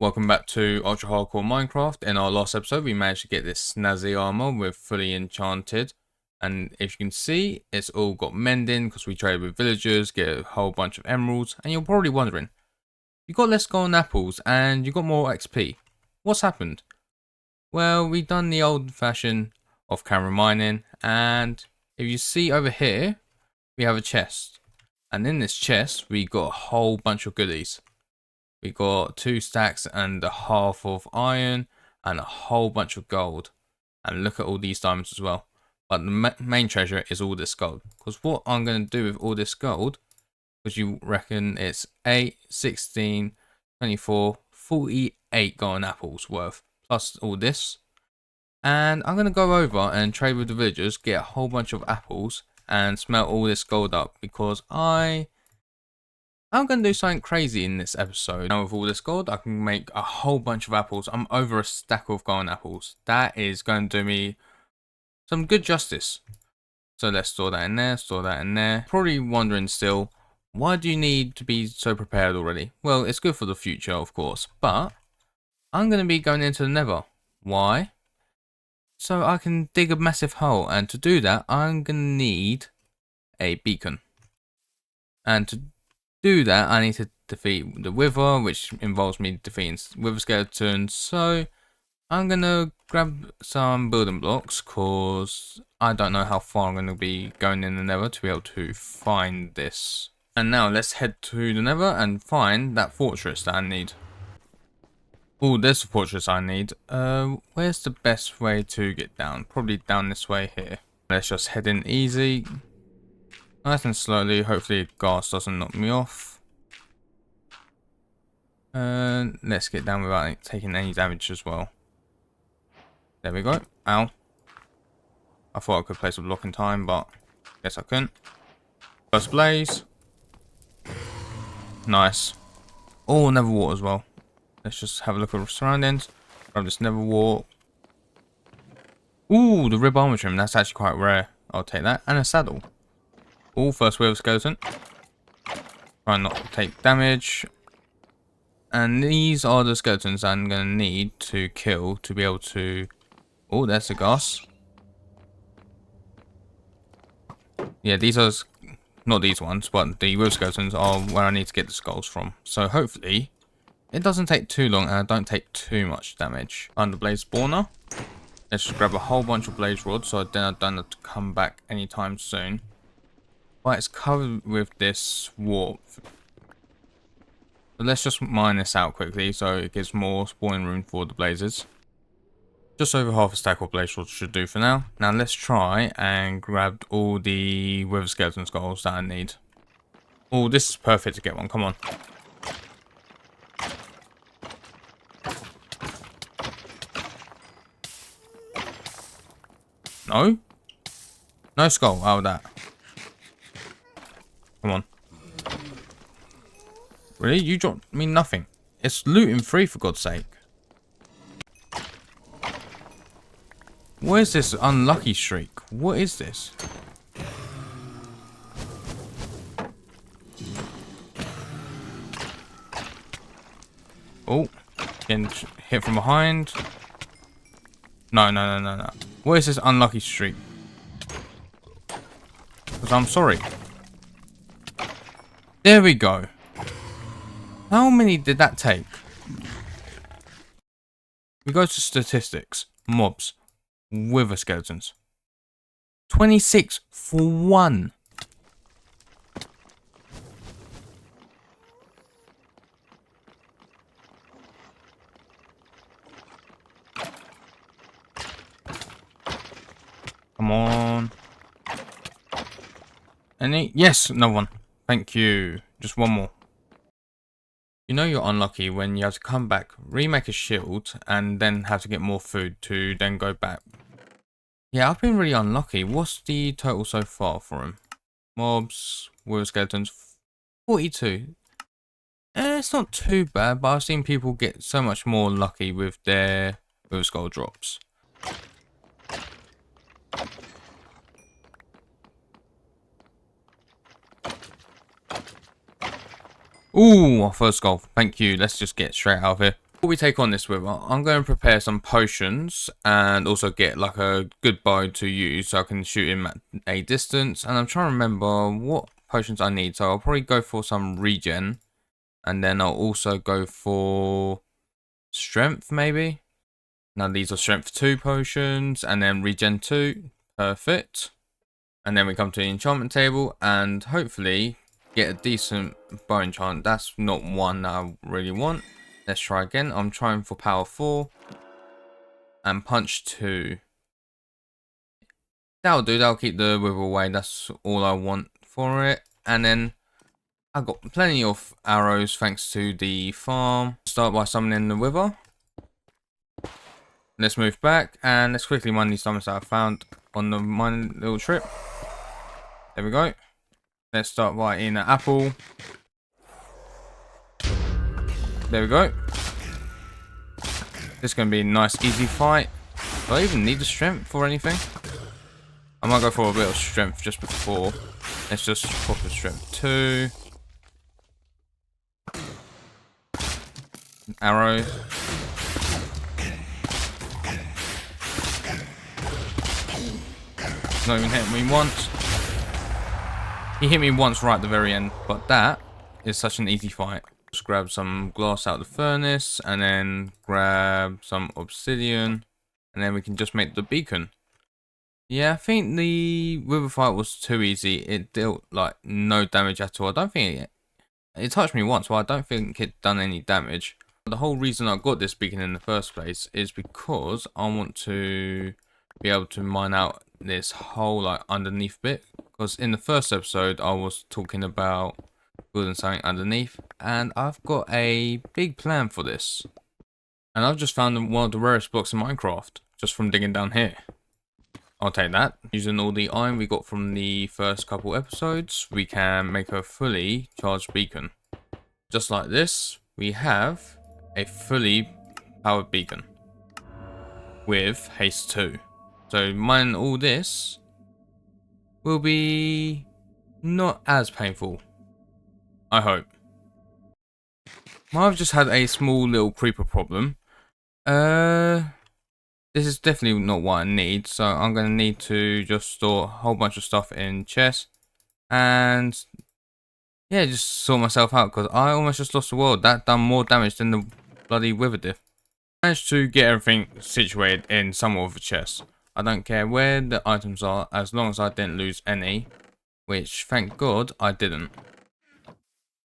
Welcome back to Ultra Hardcore Minecraft. In our last episode, we managed to get this snazzy armor with fully enchanted. And if you can see, it's all got mending because we traded with villagers, get a whole bunch of emeralds. And you're probably wondering, you got less golden apples and you got more XP. What's happened? Well, we done the old fashioned off-camera mining. And if you see over here, we have a chest. And in this chest, we got a whole bunch of goodies. We got 2 stacks and a half of iron and a whole bunch of gold. And look at all these diamonds as well. But the main treasure is all this gold. Because what I'm going to do with all this gold, because you reckon it's 8, 16, 24, 48 golden apples worth. Plus all this. And I'm going to go over and trade with the villagers, get a whole bunch of apples and smelt all this gold up. Because I'm going to do something crazy in this episode. Now with all this gold, I can make a whole bunch of apples. I'm over a stack of golden apples. That is going to do me some good justice. So let's store that in there, store that in there. Probably wondering still, why do you need to be so prepared already? Well, it's good for the future, of course. But I'm going to be going into the nether. Why? So I can dig a massive hole. And to do that, I'm going to need a beacon. And to do that, I need to defeat the wither, which involves me defeating wither skeletons. So I'm gonna grab some building blocks because I don't know how far I'm gonna be going in the nether to be able to find this. And now let's head to the nether and find that fortress that I need. Oh, there's the fortress I need. Where's the best way to get down? Probably down this way here. Let's just head in easy. Nice and slowly, hopefully gas doesn't knock me off. And let's get down without taking any damage as well. There we go. Ow. I thought I could place a block in time, but guess I couldn't. First blaze. Nice. Oh, nether wart as well. Let's just have a look at the surroundings. Grab this nether wart. Ooh, the rib armor trim. That's actually quite rare. I'll take that. And a saddle. All first wither skeleton. Try not to take damage. And these are the skeletons I'm going to need to kill to be able to... Oh, there's the gas. Yeah, these are... Not these ones, but the wither skeletons are where I need to get the skulls from. So hopefully, it doesn't take too long and I don't take too much damage. Under blaze spawner. Let's just grab a whole bunch of blaze rods so then I don't have to come back anytime soon. But it's covered with this warp. So let's just mine this out quickly so it gives more spawning room for the blazes. Just over half a stack of blaze rods should do for now. Now let's try and grab all the wither skeleton skulls that I need. Oh, this is perfect to get one. Come on. No? No skull out of that. Come on. Really? You dropped me nothing. It's looting free for God's sake. What is this unlucky streak? What is this? Oh, getting hit from behind. No. What is this unlucky streak? Because I'm sorry. There we go. How many did that take? We go to statistics. Mobs. Wither skeletons. 26 for 1. Come on. Any? Yes, no one. Thank you. Just one more. You know you're unlucky when you have to come back, remake a shield, and then have to get more food to then go back. Yeah, I've been really unlucky. What's the total so far for him? Mobs, wither skeletons, 42. It's not too bad, but I've seen people get so much more lucky with their wither skull drops. Ooh, our first goal. Thank you. Let's just get straight out of here. Before we take on this wither, I'm going to prepare some potions and also get like a good bow to use so I can shoot him at a distance. And I'm trying to remember what potions I need, so I'll probably go for some regen, and then I'll also go for strength maybe. Now these are strength 2 potions and then regen 2. Perfect. And then we come to the enchantment table and hopefully get a decent bow enchant. That's not one that I really want. Let's try again. I'm trying for power 4 and punch 2. That'll do. That'll keep the wither away. That's all I want for it. And then I've got plenty of arrows thanks to the farm. Start by summoning the wither. Let's move back and let's quickly mine these diamonds that I found on the mining little trip. There we go. Let's start by eating an apple. There we go. This is going to be a nice easy fight. Do I even need the strength or anything? I might go for a bit of strength just before. Let's just pop the strength 2. Arrows. Not even hit me once. He hit me once right at the very end, but that is such an easy fight. Just grab some glass out of the furnace and then grab some obsidian and then we can just make the beacon. Yeah, I think the wither fight was too easy. It dealt like no damage at all. I don't think it touched me once, but I don't think it done any damage. The whole reason I got this beacon in the first place is because I want to be able to mine out this whole like underneath bit, because in the first episode I was talking about building something underneath and I've got a big plan for this, and I've just found one of the rarest blocks in Minecraft just from digging down here. I'll take that. Using all the iron we got from the first couple episodes, we can make a fully charged beacon. Just like this, we have a fully powered beacon with haste 2. So mining all this will be not as painful, I hope. I've just had a small little creeper problem. This is definitely not what I need, so I'm going to need to just store a whole bunch of stuff in chests and yeah, just sort myself out, because I almost just lost the world. That done more damage than the bloody wither did. I managed to get everything situated in somewhat of a chest. I don't care where the items are as long as I didn't lose any, which thank God I didn't.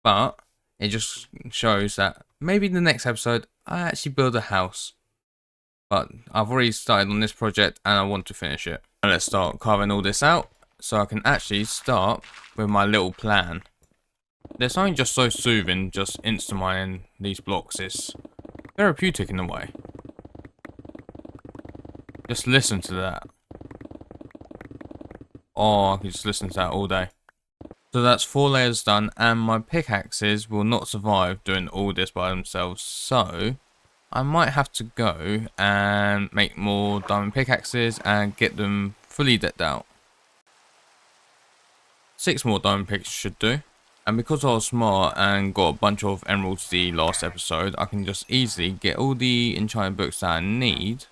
But it just shows that maybe the next episode I actually build a house. But I've already started on this project and I want to finish it. And let's start carving all this out so I can actually start with my little plan. There's something just so soothing just instant mining these blocks. It's therapeutic in a way. Just listen to that. Oh, I can just listen to that all day. So that's 4 layers done, and my pickaxes will not survive doing all this by themselves. So I might have to go and make more diamond pickaxes and get them fully decked out. 6 more diamond picks should do. And because I was smart and got a bunch of emeralds the last episode, I can just easily get all the enchanted books that I need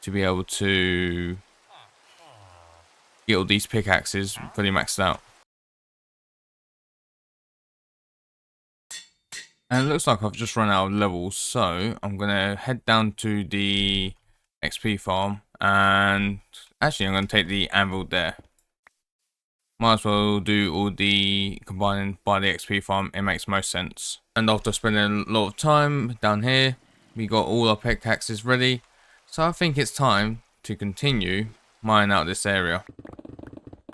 to be able to get all these pickaxes fully maxed out. And it looks like I've just run out of levels, so I'm going to head down to the XP farm, and actually I'm going to take the anvil there. Might as well do all the combining by the XP farm, it makes most sense. And after spending a lot of time down here, we got all our pickaxes ready, so I think it's time to continue mining out this area.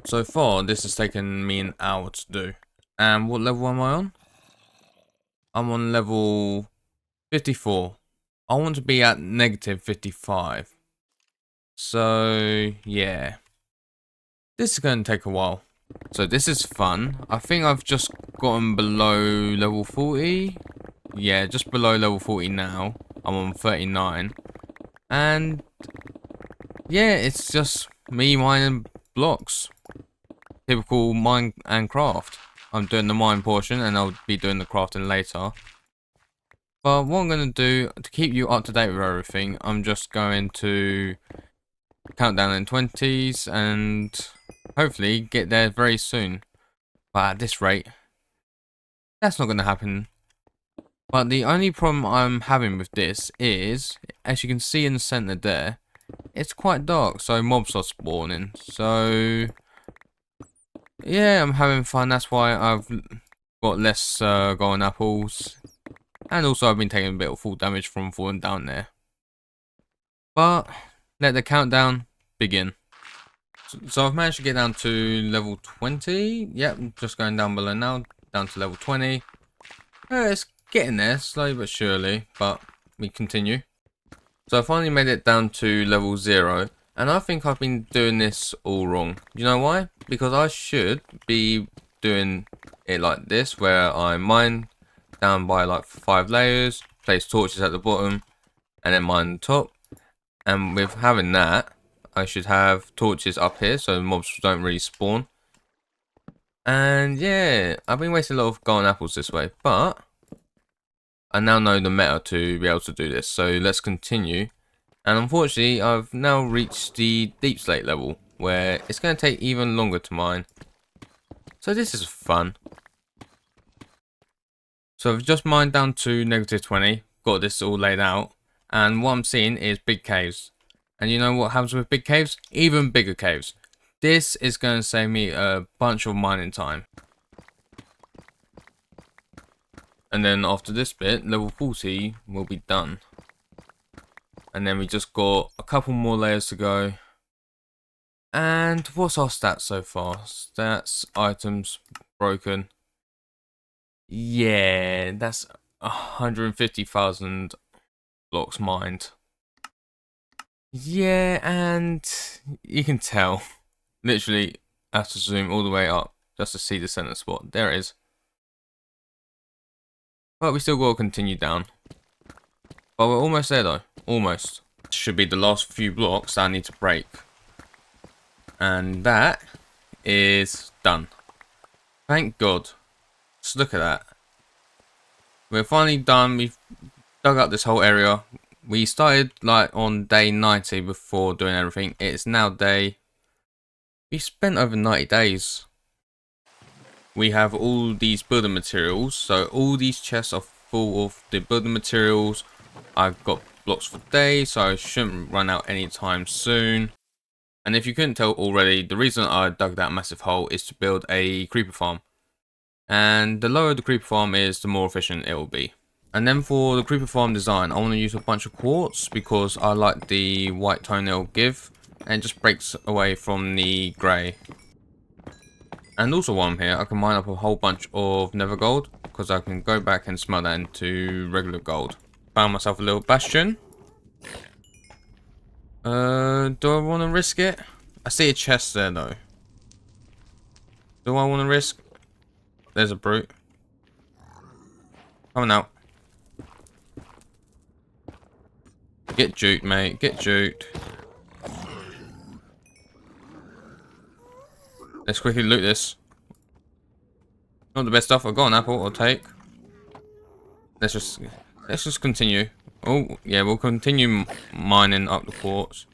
So far this has taken me an hour to do. And what level am I on? I'm on level 54. I want to be at negative 55. So yeah, this is going to take a while. So this is fun. I think I've just gotten below level 40. Yeah, just below level 40 now. I'm on 39. And yeah, it's just me mining blocks. Typical mine and craft. I'm doing the mine portion and I'll be doing the crafting later. But what I'm going to do to keep you up to date with everything, I'm just going to count down in 20s and hopefully get there very soon. But at this rate, that's not going to happen. But the only problem I'm having with this is, as you can see in the center there, it's quite dark, so mobs are spawning. So yeah, I'm having fun. That's why I've got less golden apples, and also I've been taking a bit of fall damage from falling down there. But let the countdown begin. So I've managed to get down to level 20. Yep, just going down below now, down to level 20. It's getting there, slowly but surely, but we continue. So I finally made it down to level 0, and I think I've been doing this all wrong. You know why? Because I should be doing it like this, where I mine down by like 5 layers, place torches at the bottom, and then mine the top. And with having that, I should have torches up here so the mobs don't really spawn. And yeah, I've been wasting a lot of golden apples this way, but I now know the meta to be able to do this, so let's continue. And unfortunately, I've now reached the deep slate level, where it's going to take even longer to mine. So this is fun. So I've just mined down to negative 20, got this all laid out, and what I'm seeing is big caves. And you know what happens with big caves? Even bigger caves. This is going to save me a bunch of mining time. And then after this bit, level 40 will be done. And then we just got a couple more layers to go. And what's our stats so far? Stats, items, broken. Yeah, that's 150,000 blocks mined. Yeah, and you can tell. Literally, I have to zoom all the way up just to see the center spot. There it is. But we still got to continue down. But we're almost there though. Almost. Should be the last few blocks that I need to break. And that is done. Thank God. Just look at that. We're finally done. We've dug up this whole area. We started like on day 90 before doing everything. It's now day... We spent over 90 days. We have all these building materials. So all these chests are full of the building materials. I've got blocks for days, so I shouldn't run out anytime soon. And if you couldn't tell already, the reason I dug that massive hole is to build a creeper farm. And the lower the creeper farm is, the more efficient it will be. And then for the creeper farm design, I want to use a bunch of quartz because I like the white tone it'll give. And it just breaks away from the grey. And also while I'm here, I can mine up a whole bunch of nether gold because I can go back and smelt that into regular gold. Found myself a little bastion. Do I want to risk it? I see a chest there though. Do I want to risk? There's a brute. Coming out. Get juked, mate. Get juked. Let's quickly loot this. Not the best stuff. I've got an apple. I'll take. Let's just continue. Oh yeah, we'll continue mining up the quartz.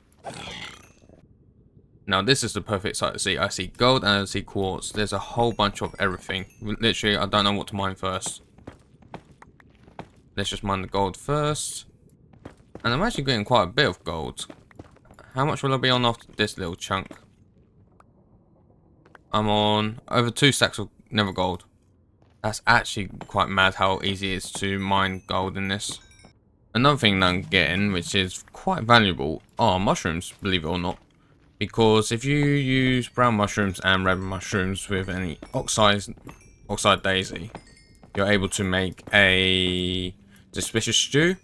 Now this is the perfect site to see. I see gold and I see quartz. There's a whole bunch of everything. Literally, I don't know what to mine first. Let's just mine the gold first. And I'm actually getting quite a bit of gold. How much will I be on after this little chunk? I'm on over 2 stacks of nether gold. That's actually quite mad how easy it is to mine gold in this. Another thing that I'm getting, which is quite valuable, are mushrooms, believe it or not. Because if you use brown mushrooms and red mushrooms with any oxide daisy, you're able to make a suspicious stew,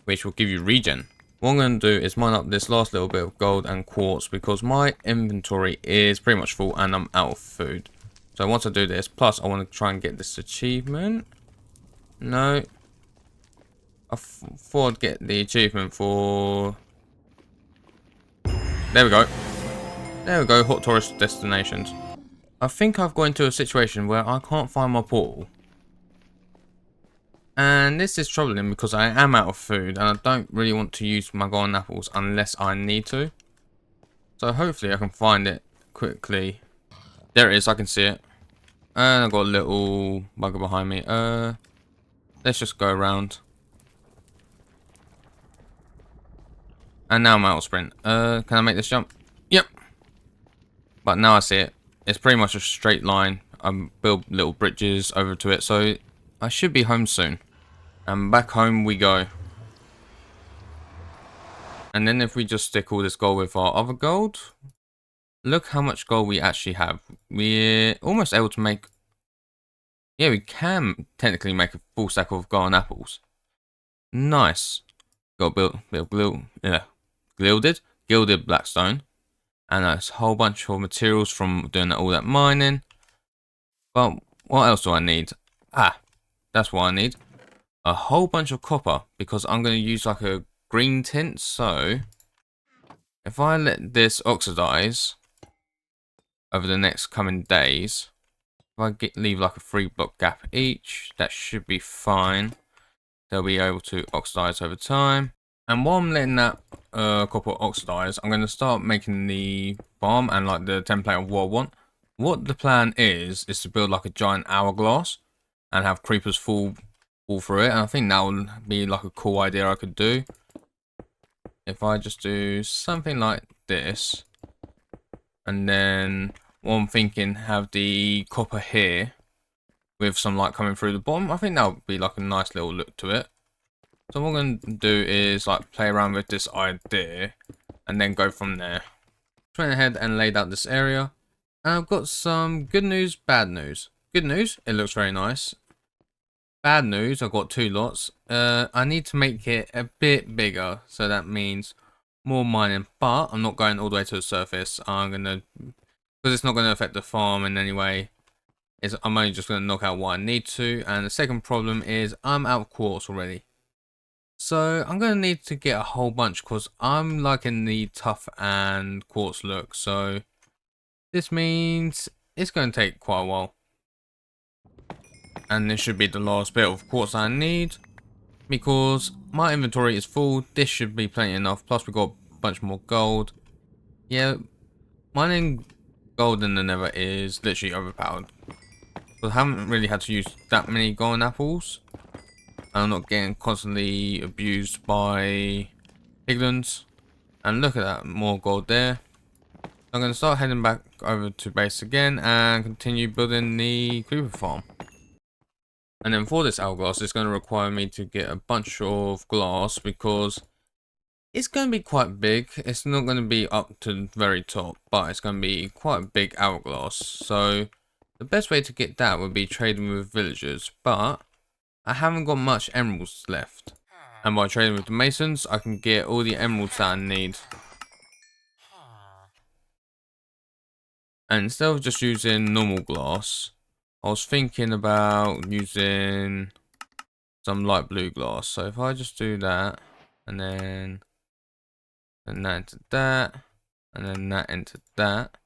which will give you regen. What I'm going to do is mine up this last little bit of gold and quartz because my inventory is pretty much full and I'm out of food. So once I do this, plus I want to try and get this achievement. No. I thought I'd get the achievement for... There we go. There we go, hot tourist destinations. I think I've got into a situation where I can't find my portal. And this is troubling because I am out of food and I don't really want to use my golden apples unless I need to. So hopefully I can find it quickly. There it is, I can see it. And I've got a little bugger behind me. Let's just go around. And now I'm out of sprint. Can I make this jump? Yep. But now I see it. It's pretty much a straight line. I build little bridges over to it, so I should be home soon. And back home we go. And then if we just stick all this gold with our other gold, look how much gold we actually have. We're almost able to make... Yeah, we can technically make a full stack of golden apples. Nice. Got gilded blackstone. And a whole bunch of materials from doing all that mining. But what else do I need? Ah, that's what I need. A whole bunch of copper, because I'm going to use like a green tint. So if I let this oxidize over the next coming days, if I leave like a 3-block gap each, that should be fine. They'll be able to oxidize over time. And while I'm letting that copper oxidize, I'm going to start making the farm and like the template of what I want. What the plan is to build like a giant hourglass and have creepers fall through it. And I think that would be like a cool idea I could do. If I just do something like this. And then what I'm thinking, have the copper here with some light coming through the bottom. I think that would be like a nice little look to it. So what I'm going to do is like play around with this idea and then go from there. Just went ahead and laid out this area. And I've got some good news, bad news. Good news, it looks very nice. Bad news, I've got 2 lots. I need to make it a bit bigger. So that means more mining. But I'm not going all the way to the surface. I'm going to, because it's not going to affect the farm in any way. I'm only just going to knock out what I need to. And the second problem is I'm out of quartz already. So I'm going to need to get a whole bunch because I'm liking the tough and quartz look. So this means it's going to take quite a while. And this should be the last bit of quartz I need. Because my inventory is full. This should be plenty enough. Plus we got a bunch more gold. Yeah, mining gold in the nether is literally overpowered. So I haven't really had to use that many golden apples. I'm not getting constantly abused by piglins. And look at that, more gold there. I'm going to start heading back over to base again and continue building the creeper farm. And then for this hourglass, it's going to require me to get a bunch of glass because it's going to be quite big. It's not going to be up to the very top, but it's going to be quite a big hourglass. So the best way to get that would be trading with villagers, but I haven't got much emeralds left. And by trading with the masons, I can get all the emeralds that I need. And instead of just using normal glass, I was thinking about using some light blue glass. So if I just do that, and then that into that, and then that into that.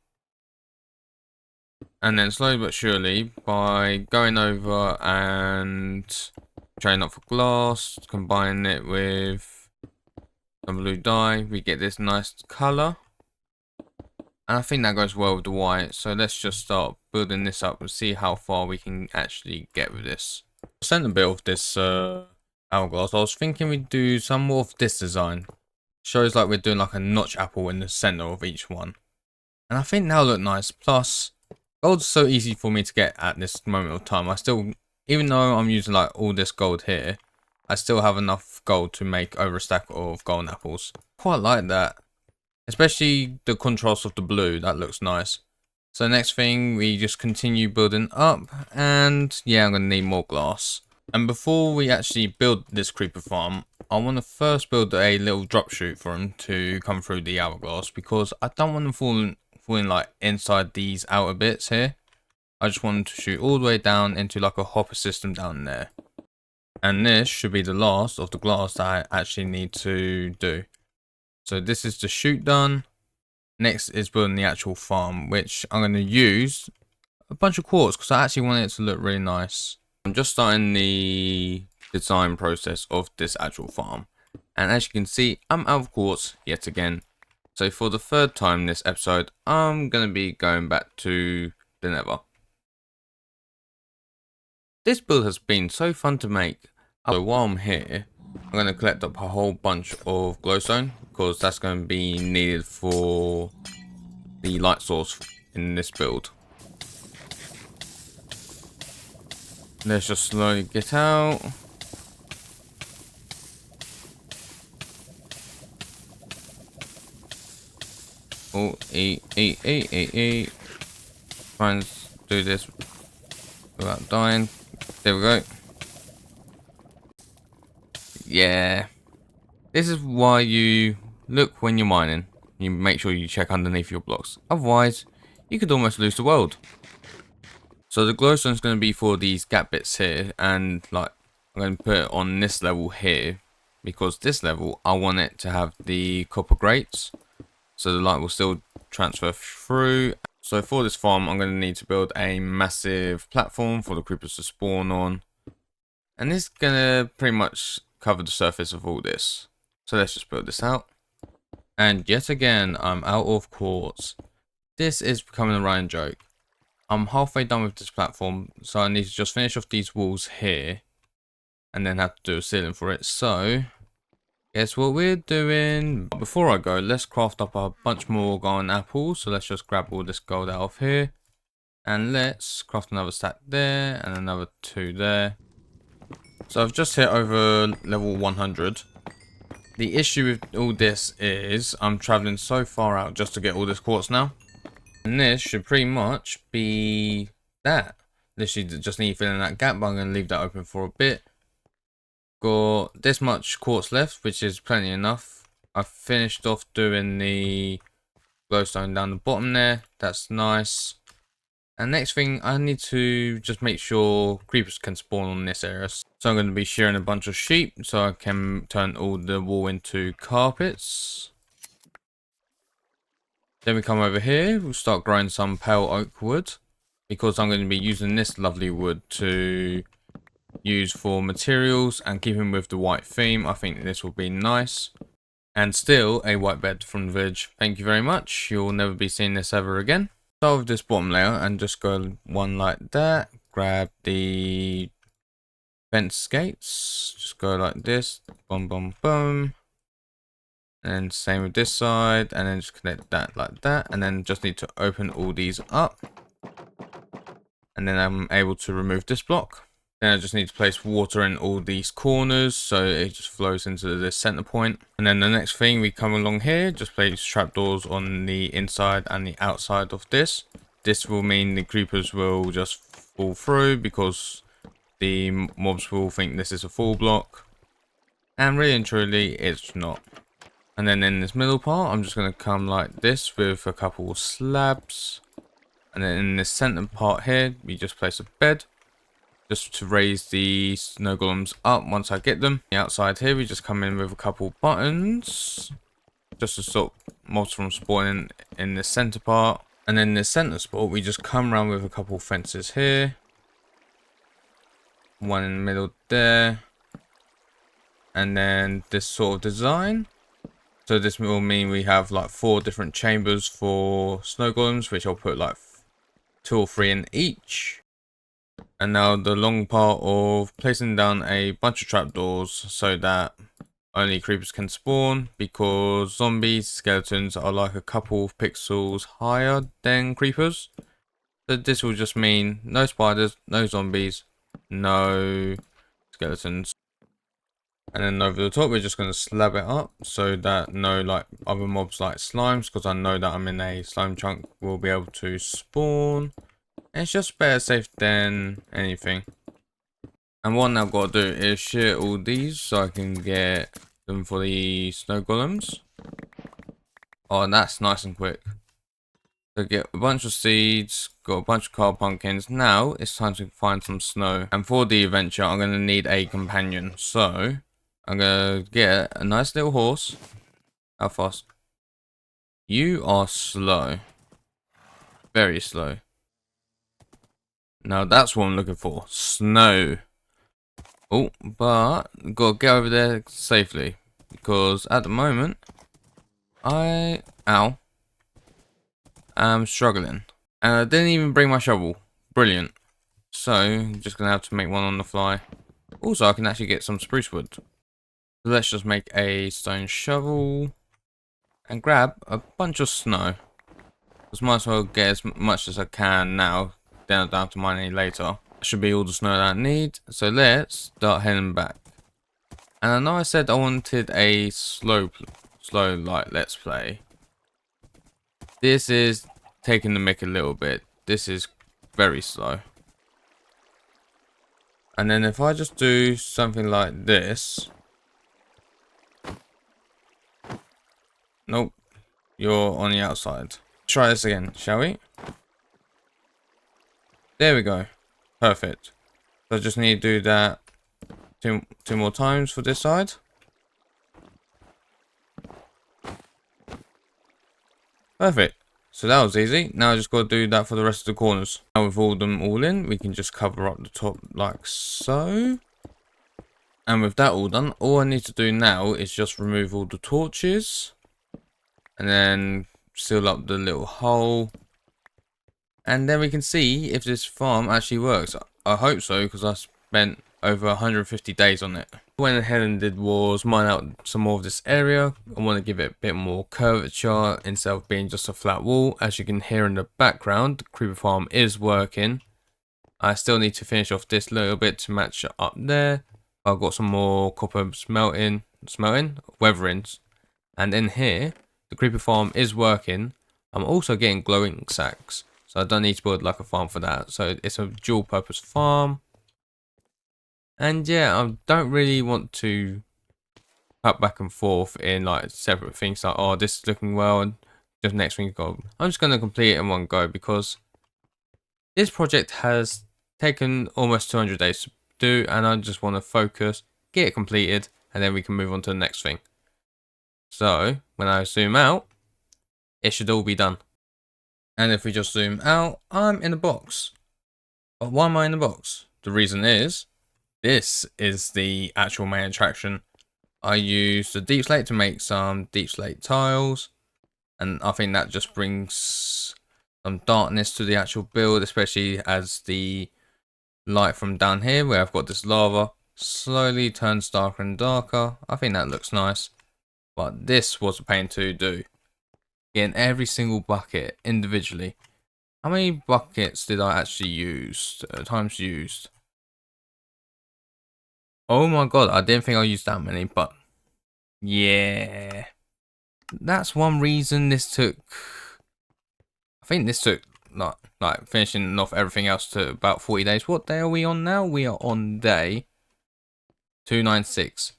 And then slowly but surely, by going over and trading up for glass, combining it with some blue dye, we get this nice colour. And I think that goes well with the white. So let's just start building this up and see how far we can actually get with this. The center bit of this hourglass, I was thinking we'd do some more of this design. Shows like we're doing like a notch apple in the center of each one. And I think that'll look nice. Plus, gold's so easy for me to get at this moment of time. I still, even though I'm using like all this gold here, I still have enough gold to make over a stack of golden apples. Quite like that. Especially the contrast of the blue, that looks nice. So next thing, we just continue building up, and yeah, I'm going to need more glass. And before we actually build this creeper farm, I want to first build a little drop chute for him to come through the hourglass, because I don't want them falling like inside these outer bits here. I just want them to shoot all the way down into like a hopper system down there. And this should be the last of the glass that I actually need to do. So this is the chute done. Next is building the actual farm, which I'm going to use a bunch of quartz because I actually want it to look really nice. I'm just starting the design process of this actual farm. And as you can see, I'm out of quartz yet again. So for the third time this episode, I'm going to be going back to the Nether. This build has been so fun to make. So while I'm here, I'm going to collect up a whole bunch of glowstone, because that's going to be needed for the light source in this build. Let's just slowly get out. Oh, eat. Try and do this without dying. There we go. Yeah. This is why you look when you're mining. You make sure you check underneath your blocks. Otherwise, you could almost lose the world. So the glowstone is going to be for these gap bits here. And like, I'm going to put it on this level here. Because this level, I want it to have the copper grates. So the light will still transfer through. So for this farm, I'm going to need to build a massive platform for the creepers to spawn on. And this is going to pretty much cover the surface of all this. So let's just build this out. And yet again, I'm out of quartz. This is becoming a running joke. I'm halfway done with this platform, so I need to just finish off these walls here. And then have to do a ceiling for it. So guess what we're doing? Before I go, let's craft up a bunch more golden apples. So let's just grab all this gold out of here. And let's craft another stack there and another 2 there. So I've just hit over level 100. The issue with all this is I'm traveling so far out just to get all this quartz now. And this should pretty much be that. Literally just need to fill in that gap, but I'm going to leave that open for a bit. Got this much quartz left, which is plenty enough. I've finished off doing the glowstone down the bottom there. That's nice. And next thing, I need to just make sure creepers can spawn on this area. So I'm going to be shearing a bunch of sheep so I can turn all the wool into carpets. Then we come over here, we'll start growing some pale oak wood. Because I'm going to be using this lovely wood to use for materials and keeping with the white theme. I think this will be nice. And still a white bed from the village. Thank you very much. You'll never be seeing this ever again. Start with this bottom layer and just go one like that. Grab the fence gates. Just go like this. Boom, boom, boom. And same with this side. And then just connect that like that. And then just need to open all these up. And then I'm able to remove this block. Then I just need to place water in all these corners so it just flows into this center point. And then the next thing, we come along here, just place trapdoors on the inside and the outside of this. This will mean the creepers will just fall through because the mobs will think this is a full block. And really and truly, it's not. And then in this middle part, I'm just going to come like this with a couple of slabs. And then in this center part here, we just place a bed. Just to raise the snow golems up once I get them. The outside here, we just come in with a couple buttons. Just to stop mobs from spawning in the center part. And then the center spot, we just come around with a couple fences here. One in the middle there. And then this sort of design. So this will mean we have like 4 different chambers for snow golems, which I'll put like 2 or 3 in each. And now the long part of placing down a bunch of trapdoors so that only creepers can spawn, because zombies, skeletons are like a couple of pixels higher than creepers. So this will just mean no spiders, no zombies, no skeletons. And then over the top, we're just going to slab it up so that no like other mobs like slimes, because I know that I'm in a slime chunk, will be able to spawn. And it's just better safe than anything. And what I've got to do is shear all these so I can get them for the snow golems. Oh, that's nice and quick. So get a bunch of seeds, got a bunch of coral pumpkins. Now it's time to find some snow. And for the adventure, I'm going to need a companion. So I'm going to get a nice little horse. How fast? You are slow. Very slow. Now that's what I'm looking for. Snow. Oh, but gotta get over there safely because at the moment I am struggling, and I didn't even bring my shovel. Brilliant. So I'm just gonna have to make one on the fly. Also, I can actually get some spruce wood. So let's just make a stone shovel and grab a bunch of snow. Just might as well get as much as I can now. Then I don't have to mine any later. That should be all the snow that I need. So let's start heading back. And I know I said I wanted a slow like let's play. This is taking the mick a little bit. This is very slow. And then if I just do something like this. Nope. You're on the outside. Try this again, shall we? There we go. Perfect. So I just need to do that two more times for this side. Perfect. So that was easy. Now I just got to do that for the rest of the corners. Now with all them all in, we can just cover up the top like so. And with that all done, all I need to do now is just remove all the torches. And then seal up the little hole. And then we can see if this farm actually works. I hope so, because I spent over 150 days on it. What I went ahead and did was mine out some more of this area. I want to give it a bit more curvature instead of being just a flat wall. As you can hear in the background, the creeper farm is working. I still need to finish off this little bit to match it up there. I've got some more copper weatherings. And in here, the creeper farm is working. I'm also getting glowing sacks. So I don't need to build like a farm for that. So it's a dual purpose farm. And yeah, I don't really want to cut back and forth in like separate things like, oh, this is looking well and just next thing go. I'm just going to complete it in one go because this project has taken almost 200 days to do, and I just want to focus, get it completed, and then we can move on to the next thing. So when I zoom out, it should all be done. And if we just zoom out, I'm in a box. But why am I in the box? The reason is, this is the actual main attraction. I used the deep slate to make some deep slate tiles. And I think that just brings some darkness to the actual build, especially as the light from down here, where I've got this lava, slowly turns darker and darker. I think that looks nice. But this was a pain to do. In every single bucket individually. How many buckets did I actually use? Times used. Oh my god, I didn't think I used that many, but yeah. That's one reason this took, I think this took like finishing off everything else to about 40 days. What day are we on now? We are on day 296.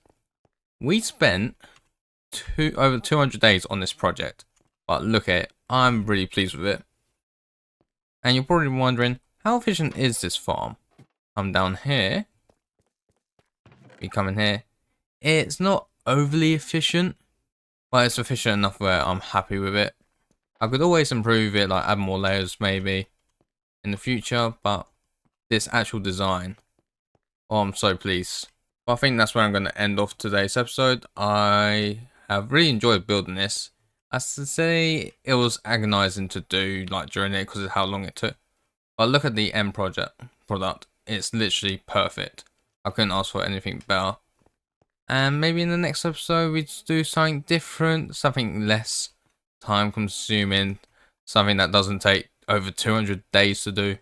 We spent over 200 days on this project. But look at it, I'm really pleased with it. And you're probably wondering, how efficient is this farm? Come down here. We come in here. It's not overly efficient, but it's efficient enough where I'm happy with it. I could always improve it, like add more layers maybe in the future, but this actual design, oh, I'm so pleased. But I think that's where I'm going to end off today's episode. I have really enjoyed building this. As to say, it was agonizing to do like during it because of how long it took. But look at the end product. It's literally perfect. I couldn't ask for anything better. And maybe in the next episode we just do something different, something less time consuming, something that doesn't take over 200 days to do.